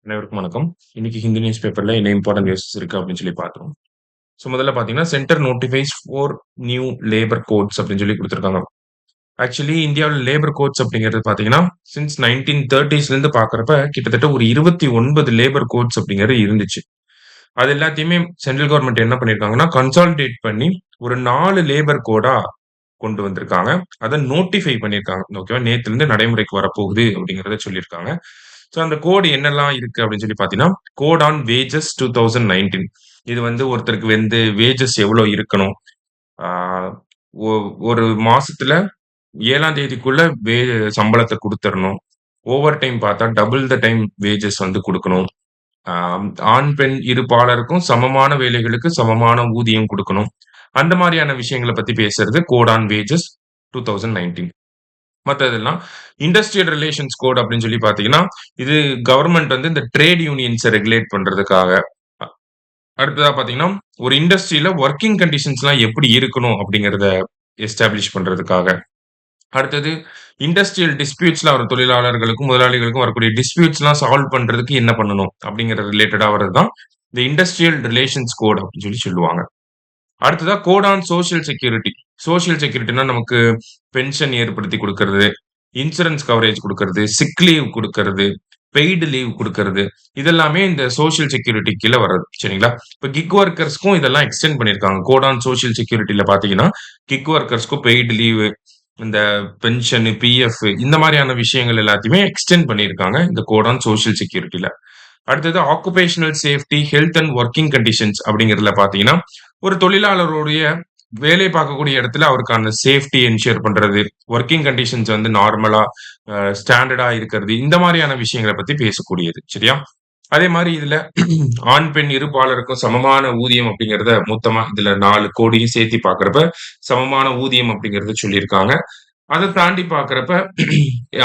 அனைவருக்கும் வணக்கம். இன்னைக்கு ஹிந்து நியூஸ் பேப்பர்ல என்ன இம்பார்ட்டன்ட் நியூஸ் இருக்கு அப்படின்னு சொல்லி பார்த்தோம். ஸோ முதல்ல பார்த்தீங்கன்னா, centre notifies 4 new labour codes அப்படின்னு சொல்லி குடுத்துருக்காங்க. ஆக்சுவலி இந்தியாவுல லேபர் கோட்ஸ் அப்படிங்கிறது பார்த்தீங்கன்னா, சின்ஸ் 1930ஸ்லேருந்து பார்க்குறப்ப கிட்டத்தட்ட ஒரு 29 லேபர் கோட்ஸ் அப்படிங்கிறது இருந்துச்சு. அது எல்லாத்தையுமே சென்ட்ரல் கவர்ன்மெண்ட் என்ன பண்ணியிருக்காங்கன்னா, கன்சாலிடேட் பண்ணி ஒரு 4 லேபர் கோடா கொண்டு வந்திருக்காங்க. அத நோட்டிஃபை பண்ணியிருக்காங்க. ஓகேவா? நேத்துலருந்து நடைமுறைக்கு வரப்போகுது அப்படிங்கிறத சொல்லியிருக்காங்க. ஸோ அந்த கோடு என்னெல்லாம் இருக்கு அப்படின்னு சொல்லி பார்த்தீங்கன்னா, கோட் ஆன் வேஜஸ் 2019. இது வந்து ஒருத்தருக்கு வந்து வேஜஸ் எவ்வளோ இருக்கணும்? ஆ ஒ ஒரு மாசத்துல 7ஆம் தேதிக்குள்ள சம்பளத்த குடுத்துறணும். ஓவர் டைம் பார்த்தா டபுள் த டைம் வேஜஸ் வந்து குடுக்கணும். ஆ ஆண், பெண் இரு பாலருக்கும் சமமான வேலைகளுக்கு சமமான ஊதியம் குடுக்கணும். அந்த மாரியான விஷயங்கள பத்தி பேசுறது கோட் ஆன் வேஜஸ் 2019. மத்ததெல்லாம் இண்டஸ்ட்ரியல் ரிலேஷன்ஸ் கோட் அப்படின்னு சொல்லி பார்த்தீங்கன்னா, இது கவர்ன்மெண்ட் வந்து இந்த ட்ரேட் யூனியன்ஸ ரெகுலேட் பண்றதுக்காக. அ அடுத்ததா பார்த்தீங்கன்னா, ஒரு இண்டஸ்ட்ரியில வொர்க்கிங் கண்டிஷன்ஸ்லாம் எப்படி இருக்கணும் அப்படிங்கிறத எஸ்டாப்ளிஷ் பண்றதுக்காக. அடுத்தது இண்டஸ்ட்ரியல் டிஸ்பியூட்ஸ்ல வர தொழிலாளர்களுக்கும், முதலாளிகளுக்கும் வரக்கூடிய டிஸ்பியூட்ஸ்லாம் சால்வ் பண்றதுக்கு என்ன பண்ணணும் அப்படிங்கிற ரிலேட்டடா வர்றது தான் இந்த இண்டஸ்ட்ரியல் ரிலேஷன்ஸ் கோட் அப்படின்னு சொல்லி சொல்லுவாங்க. அடுத்ததா கோட் ஆன் சோசியல் செக்யூரிட்டி. சோசியல் செக்யூரிட்டினா நமக்கு பென்ஷன் ஏற்படுத்தி குடுக்கறது, இன்சூரன்ஸ் கவரேஜ் குடுக்கறது, சிக் லீவ் குடுக்கறது, பெய்டு லீவ் குடுக்கறது. இதெல்லாமே இந்த சோசியல் செக்யூரிட்டி கீழ வர்றது. சரிங்களா? இப்ப கிக் வொர்க்கர்ஸ்க்கும் இதெல்லாம் எக்ஸ்டெண்ட் பண்ணியிருக்காங்க. கோட் ஆன் சோசியல் செக்யூரிட்டில பார்த்தீங்கன்னா, கிக் வொர்க்கர்ஸ்க்கும் பெய்டு லீவ், இந்த பென்ஷன், பிஎஃப் இந்த மாரியான விஷயங்கள் எல்லாத்தையுமே எக்ஸ்டெண்ட் பண்ணியிருக்காங்க. இந்த கோட் ஆன் சோசியல் செக்யூரிட்டில. அடுத்தது occupational safety, health and working conditions அப்படிங்கிறதுல பார்த்தீங்கன்னா, ஒரு தொழிலாளருடைய வேலை பார்க்கக்கூடிய இடத்துல அவருக்கான சேஃப்டி என்ஷூர் பண்றது, வொர்க்கிங் கண்டிஷன்ஸ் வந்து நார்மலா ஸ்டாண்டர்டா இருக்கிறது. இந்த மாரியான விஷயங்கள பத்தி பேசக்கூடியது. சரியா? அதே மாரி இதுல ஆண், பெண் இரு பாலருக்கும் சமமான ஊதியம் அப்படிங்கிறத மொத்தமா இதுல 4 கோடியும் சேர்த்து பார்க்கிறப்ப, சமமான ஊதியம் அப்படிங்கிறத சொல்லியிருக்காங்க. அத தாண்டி பார்க்கிறப்ப,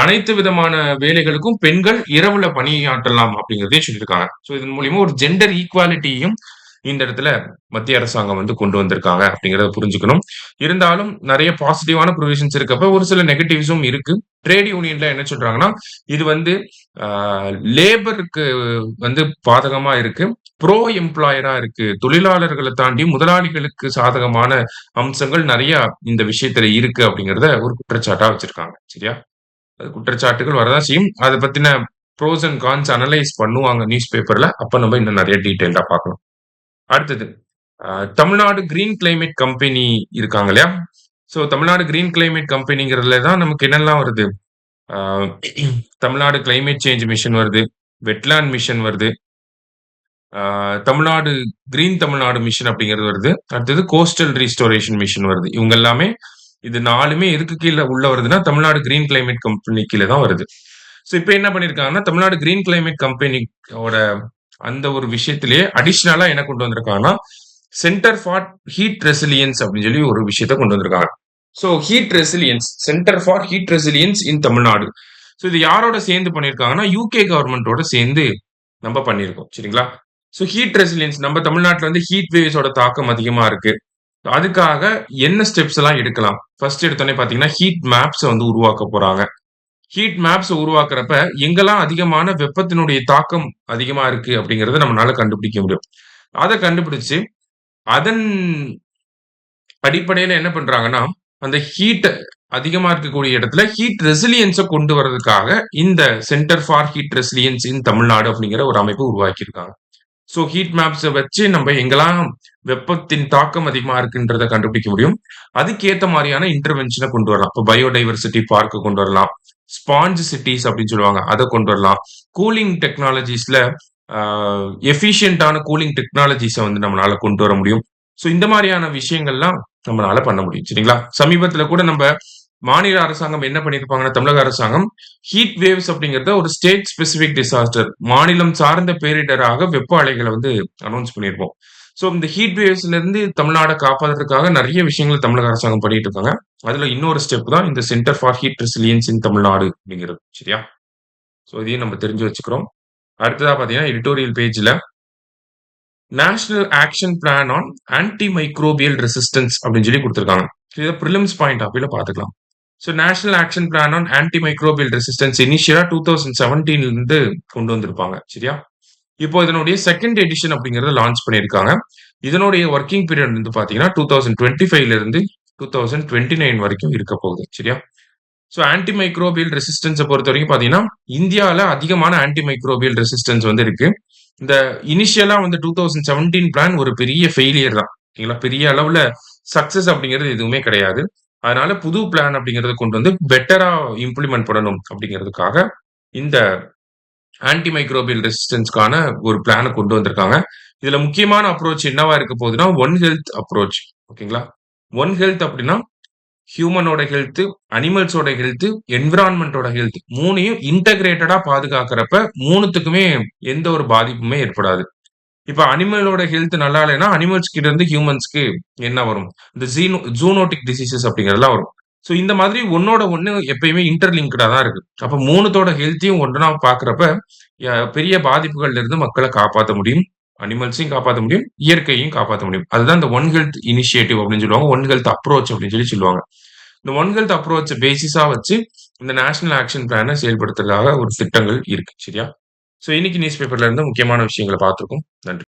அனைத்து விதமான வேலைகளுக்கும் பெண்கள் இரவுல பணியாற்றலாம் அப்படிங்கிறதையும் சொல்லியிருக்காங்க. ஸோ இதன் மூலியமா ஒரு ஜெண்டர் ஈக்வாலிட்டியும் இந்த இடத்துல மத்திய அரசாங்கம் வந்து கொண்டு வந்திருக்காங்க அப்படிங்கிறத புரிஞ்சுக்கணும். இருந்தாலும் நெறைய பாசிட்டிவான புரோவிஷன்ஸ் இருக்கப்ப, ஒரு சில நெகட்டிவ்ஸும் இருக்கு. ட்ரேட் யூனியன்ல என்ன சொல்றாங்கன்னா, இது வந்து ஆ லேபருக்கு வந்து பாதகமா இருக்கு. ப்ரோ எம்ப்ளாயரா இருக்கு. தொழிலாளர்கள தாண்டி முதலாளிகளுக்கு சாதகமான அம்சங்கள் நெறைய இந்த விஷயத்துல இருக்கு அப்படிங்கிறத ஒரு குற்றச்சாட்டா வச்சிருக்காங்க. சரியா? அது குற்றச்சாட்டுகள் வரதான் செய்யும். அத பத்தின ப்ரோஸ் அண்ட் கான்ஸ் அனலைஸ் பண்ணுவாங்க நியூஸ் பேப்பர்ல. அப்ப நம்ம இன்னும் நெறைய டீட்டெயில்டா பார்க்கலாம். அடுத்தது, அ தமிழ்நாடு கிரீன் கிளைமேட் கம்பெனி இருக்காங்க இல்லையா? ஸோ தமிழ்நாடு கிரீன் கிளைமேட் கம்பெனிங்கிறதுல தான் நமக்கு என்னெல்லாம் வருது? ஆ தமிழ்நாடு கிளைமேட் சேஞ்ச் மிஷன் வருது. வெட்லாண்ட் மிஷன் வருது. தமிழ்நாடு கிரீன் தமிழ்நாடு மிஷன் அப்படிங்கிறது வருது. அடுத்தது கோஸ்டல் ரீஸ்டோரேஷன் மிஷன் வருது. இவங்க எல்லாமே இது 4மே எதுக்கு கீழ உள்ள வருதுன்னா, தமிழ்நாடு கிரீன் கிளைமேட் கம்பெனி கீழ தான் வருது. ஸோ இப்ப என்ன பண்ணியிருக்காங்கன்னா, தமிழ்நாடு கிரீன் கிளைமேட் கம்பெனியோட அந்த ஒரு விஷயத்திலேயே அடிஷனலா என்ன கொண்டு வந்திருக்காங்கன்னா, சென்டர் ஃபார் ஹீட் ரெசிலியன்ஸ் அப்படின்னு சொல்லி ஒரு விஷயத்த கொண்டு வந்திருக்காங்க. So heat resilience centre for heat resilience in Tamil Nadu. So இது யாரோட சேர்ந்து பண்ணியிருக்காங்கன்னா, யுகே கவர்ன்மென்ட்டோட சேர்ந்து நம்ம பண்ணியிருக்கோம். சரிங்களா? ஸோ ஹீட் ரெசிலியன்ஸ் நம்ம தமிழ்நாட்டுல வந்து ஹீட் வேவ்ஸோட தாக்கம் அதிகமா இருக்கு. அதுக்காக என்ன ஸ்டெப்ஸ் எல்லாம் எடுக்கலாம்? ஃபர்ஸ்ட் எடுத்தோனே பார்த்தீங்கன்னா, ஹீட் மேப்ஸ வந்து உருவாக்க போறாங்க. ஹீட் மேப்ஸ் உருவாக்குறப்ப, எங்கெல்லாம் அதிகமான வெப்பத்தினுடைய தாக்கம் அதிகமா இருக்கு அப்படிங்கிறத நம்மனால கண்டுபிடிக்க முடியும். அத கண்டுபிடிச்சு, அதன் அடிப்படையில என்ன பண்றாங்கன்னா, அந்த ஹீட் அதிகமா இருக்கக்கூடிய இடத்துல ஹீட் ரெசிலியன்ஸ கொண்டு வரதுக்காக, இந்த சென்டர் ஃபார் ஹீட் ரெசிலியன்ஸ் இன் தமிழ்நாடு அப்படிங்கிற ஒரு அமைப்பு உருவாக்கியிருக்காங்க. ஸோ ஹீட் மேப்ஸ வச்சு நம்ம எங்கெல்லாம் வெப்பத்தின் தாக்கம் அதிகமா இருக்குன்றத கண்டுபிடிக்க முடியும். அதுக்கேத்த மாரியான இன்டர்வென்ஷன கொண்டு வரலாம். இப்ப பயோடைவர்சிட்டி பார்க்க கொண்டு வரலாம். ஸ்பாஞ்ச் சிட்டீஸ் அப்படின்னு சொல்லுவாங்க. அத கொண்டு வரலாம். கூலிங் டெக்னாலஜிஸ்ல ஆ எஃபிஷியன்ட்டான கூலிங் டெக்னாலஜிஸ வந்து நம்மளால கொண்டு வர முடியும். ஸோ இந்த மாரியான விஷயங்கள்லாம் நம்மளால பண்ண முடியும். சரிங்களா? சமீபத்தில கூட நம்ப மாநில அரசாங்கம் என்ன பண்ணியிருப்பாங்கன்னா, தமிழக அரசாங்கம் ஹீட் வேவ்ஸ் அப்படிங்கிறத ஒரு ஸ்டேட் ஸ்பெசிபிக் டிசாஸ்டர் மாநிலம் சார்ந்த பேரிடராக வெப்ப அலைகள வந்து அனவுன்ஸ் பண்ணியிருப்போம். ஸோ இந்த ஹீட் வேவ்ஸ்ல இருந்து தமிழ்நாட காப்பாத்துறதுக்காக நெறைய விஷயங்கள தமிழக அரசாங்கம் பண்ணிட்டு இருக்காங்க. அதுல இன்னொரு ஸ்டெப் தான் இந்த சென்டர் ஃபார் ஹீட் ரெசிலியன்ஸ் இன் தமிழ்நாடு அப்படிங்கிறது. சரியா? ஸோ இதையும் நம்ம தெரிஞ்சு வச்சுக்கிறோம். அடுத்ததா பார்த்தீங்கன்னா, எடிட்டோரியல் பேஜ்ல national action plan on anti microbial resistance அப்படின்னு சொல்லி குடுத்திருக்காங்க. இத பிரிலிம்ஸ் பாயிண்ட் ஆஃப் வியூல பார்த்துக்கலாம். So national action plan on anti microbial resistance இனிஷியலா 2017ல இருந்து கொண்டு வந்திருப்பாங்க. சரியா? இப்போ இதனுடைய செகண்ட் எடிஷன் அப்படிங்கிறத லான்ச் பண்ணியிருக்காங்க. இதனுடைய வொர்க்கிங் பீரியட் வந்து பார்த்தீங்கன்னா, 2025ல இருந்து 2029 வரைக்கும் இருக்க போகுது. சரியா? ஸோ ஆன்டி மைக்ரோபியல் ரெசிஸ்டன்ஸ பொறுத்தவரைக்கும் பார்த்தீங்கன்னா, இந்தியால அதிகமான ஆன்டி மைக்ரோபியல் ரெசிஸ்டன்ஸ் வந்து இருக்கு. இந்த இனிஷியலா வந்து 2017 பிளான் ஒரு பெரிய ஃபெயிலியர் தான். ஓகேங்களா? பெரிய அளவுல சக்சஸ் அப்படிங்கிறது எதுவுமே கிடையாது. அதனால புது பிளான் அப்படிங்கிறத கொண்டு வந்து பெட்டரா இம்ப்ளிமெண்ட் பண்ணணும் அப்படிங்கிறதுக்காக, இந்த ஆன்டி மைக்ரோபியல் ரெசிஸ்டன்ஸ்க்கான ஒரு பிளான கொண்டு வந்திருக்காங்க. இதுல முக்கியமான அப்ரோச் என்னவா இருக்க போகுதுன்னா, ஒன் ஹெல்த் அப்ரோச். ஓகேங்களா? ஒன் ஹெல்த் அப்படின்னா, ஹியூமனோட ஹெல்த், அனிமல்ஸோட ஹெல்த், என்விரான்மென்ட்டோட ஹெல்த் 3யும் இன்டகிரேட்டடா பாதுகாக்கிறப்ப 3த்துக்குமே எந்த ஒரு பாதிப்புமே ஏற்படாது. இப்ப அனிமலோட ஹெல்த் நல்லா இல்லைன்னா, அனிமல்ஸ் கிட்ட இருந்து ஹியூமன்ஸ்க்கு என்ன வரும்? இந்த ஜூனோடிக் டிசீசஸ் அப்படிங்கிறதெல்லாம் வரும். ஸோ இந்த மாதிரி ஒண்ணோட ஒண்ணு எப்பயுமே இன்டர்லிங்க்டா தான் இருக்கு. அப்ப 3தோட ஹெல்த்தையும் ஒன்றா பார்க்கிறப்ப, பெரிய பாதிப்புகள்ல இருந்து மக்கள காப்பாத்த முடியும். அனிமல்ஸையும் காப்பாத்த முடியும். இயற்கையையும் காப்பாத்த முடியும். அதுதான் இந்த ஒன் ஹெல்த் இனிஷியேட்டிவ் அப்படின்னு சொல்லுவாங்க. ஒன் ஹெல்த் அப்ரோச் அப்படின்னு சொல்லுவாங்க. இந்த ஒன் ஹெல்த் அப்ரோச்ச பேசிஸா வச்சு, இந்த நேஷனல் ஆக்ஷன் பிளான செயல்படுத்துறதுக்காக ஒரு திட்டங்கள் இருக்கு. சரியா? ஸோ இன்னைக்கு நியூஸ் பேப்பர்ல இருந்து முக்கியமான விஷயங்கள பார்த்திருக்கோம். நன்றி.